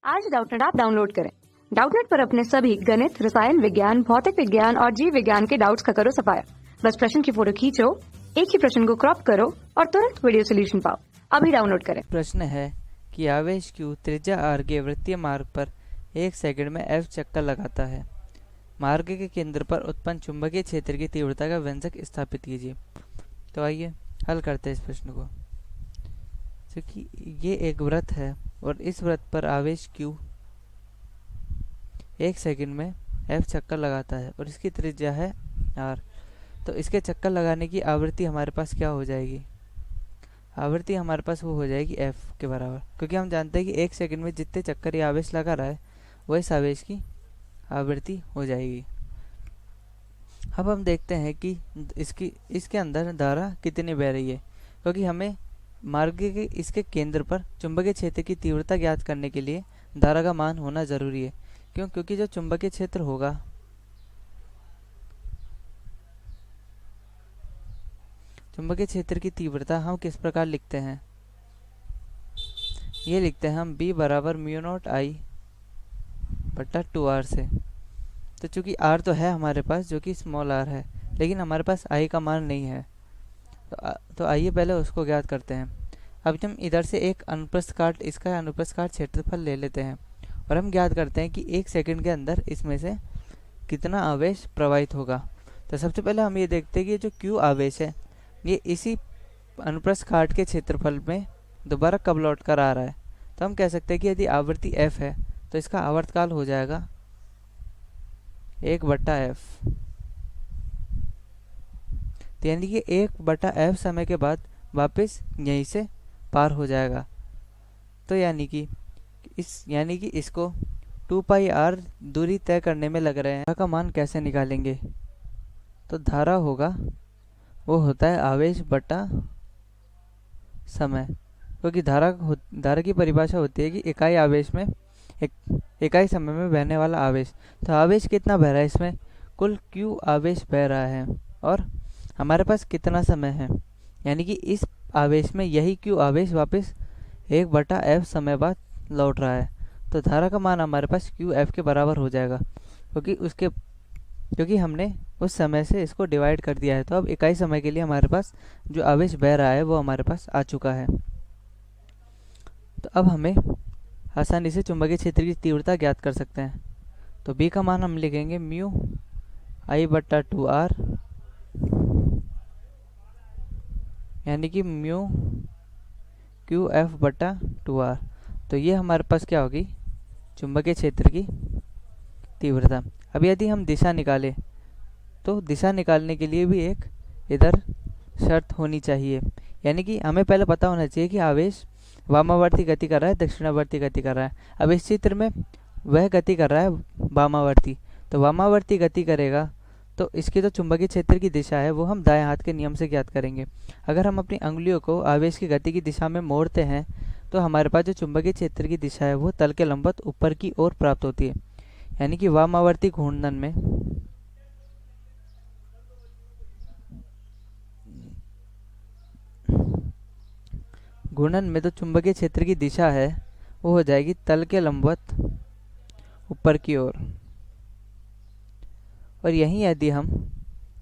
आज Doubtnut app download करें। Doubtnut पर अपने सभी गणित, रसायन विज्ञान, भौतिक विज्ञान और जीव विज्ञान के डाउट्स का करो सफाया। बस प्रश्न की फोटो खींचो, एक ही प्रश्न को क्रॉप करो और तुरंत वीडियो सोल्यूशन पाओ। अभी डाउनलोड करें। प्रश्न है कि आवेश Q त्रिज्या r के वृत्तीय मार्ग पर 1 सेकंड में F चक्कर लगाता है। मार्ग के केंद्र पर उत्पन्न चुंबकीय क्षेत्र की तीव्रता का व्यंजक स्थापित कीजिए। तो आइए हल करते हैं इस प्रश्न को। क्योंकि ये एक वृत्त है और इस वृत्त पर आवेश Q 1 सेकंड में F चक्कर लगाता है और इसकी त्रिज्या है r। तो इसके चक्कर लगाने की आवृत्ति हमारे पास क्या हो जाएगी? आवृत्ति हमारे पास वो हो जाएगी F के बराबर, क्योंकि हम जानते हैं कि 1 सेकंड में जितने चक्कर ये आवेश लगा रहा है वो इस आवेश की आवृत्ति हो जाएगी। अब हम देखते हैं कि इसके अंदर धारा कितनी बह रही है, क्योंकि हमें मार्ग के इसके केंद्र पर चुंबकीय क्षेत्र की तीव्रता ज्ञात करने के लिए धारा का मान होना जरूरी है। क्योंकि जो चुंबकीय क्षेत्र होगा चुंबकीय क्षेत्र की तीव्रता हम किस प्रकार लिखते हैं? ये लिखते हैं हम B बराबर म्यू नॉट I बटा 2R से। तो चूंकि R तो है हमारे पास, जो कि स्मॉल r है, लेकिन हमारे पास I का मान नहीं है। तो आइए पहले उसको ज्ञात करते हैं। अब हम इधर से एक अनुप्रस्थ काट, इसका अनुप्रस्थ काट क्षेत्रफल ले लेते हैं और हम ज्ञात करते हैं कि 1 सेकंड के अंदर इसमें से कितना आवेश प्रवाहित होगा। तो सबसे पहले हम ये देखते हैं कि जो Q आवेश है ये इसी अनुप्रस्थ काट के क्षेत्रफल में दोबारा कब लौट कर आ रहा है। तो हम कह सकते हैं कि यदि आवृत्ति f है तो इसका आवर्तकाल हो जाएगा 1/f। तो यानी कि 1/f समय के बाद वापस यहीं से पार हो जाएगा। तो यानी कि इसको 2πr दूरी तय करने में लग रहे हैं। धारा का मान कैसे निकालेंगे? तो धारा होगा, वो होता है आवेश बटा समय, क्योंकि धारा की परिभाषा होती है कि इकाई आवेश में इकाई समय में बहने वाला आवेश। तो आवेश कितना बह रहा है इसमें? कुल Q आवेश बह रहा है और हमारे पास कितना समय है, यानी कि इस आवेश में यही Q आवेश वापस 1/f समय बाद लौट रहा है। तो धारा का मान हमारे पास QF के बराबर हो जाएगा, क्योंकि हमने उस समय से इसको डिवाइड कर दिया है। तो अब इकाई समय के लिए हमारे पास जो आवेश बह रहा है वो हमारे पास आ चुका है। तो अब हमें आसानी से चुंबकीय क्षेत्र की तीव्रता ज्ञात कर सकते हैं। तो B का मान हम लिखेंगे म्यू I बटा 2R, यानी कि म्यू QF बटा 2R। तो ये हमारे पास क्या होगी? चुंबकीय क्षेत्र की तीव्रता। अब यदि हम दिशा निकालें तो दिशा निकालने के लिए भी एक इधर शर्त होनी चाहिए, यानी कि हमें पहले पता होना चाहिए कि आवेश वामावर्ती गति कर रहा है, दक्षिणावर्ती गति कर रहा है। अब इस चित्र में वह गति कर रहा है वामावर्ती, तो वामावर्ती गति करेगा तो इसकी जो चुंबकीय क्षेत्र की दिशा है वो हम दाएं हाथ के नियम से ज्ञात करेंगे। अगर हम अपनी अंगुलियों को आवेश की गति की दिशा में मोड़ते हैं तो हमारे पास जो चुंबकीय क्षेत्र की दिशा है वो तल के लंबवत ऊपर की ओर प्राप्त होती है, यानी कि वामावर्ती घूर्णन में तो चुंबकीय क्षेत्र की दिशा है वो हो जाएगी तल के लंबवत ऊपर की ओर। और यहीं यदि हम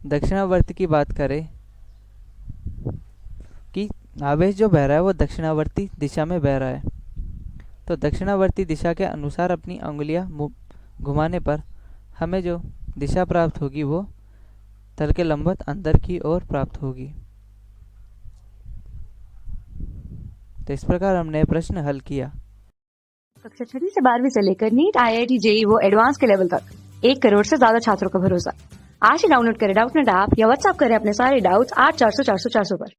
दक्षिणावर्ती की बात करें कि आवेश जो बह रहा है वो दक्षिणावर्ती दिशा में बह रहा है, तो दक्षिणावर्ती दिशा के अनुसार अपनी अंगुलियां घुमाने पर हमें जो दिशा प्राप्त होगी वो तल के लंबवत अंदर की ओर प्राप्त होगी। तो इस प्रकार हमने प्रश्न हल किया। कक्षा 6वीं से 12वीं से लेकर नीट, IIT, JEE वो एडवांस के लेवल तक 1 करोड़ से ज्यादा छात्रों का भरोसा। आज ही डाउनलोड करें डाउटनेट ऐप या व्हाट्सएप करें अपने सारे डाउट्स 8400 400 400 पर।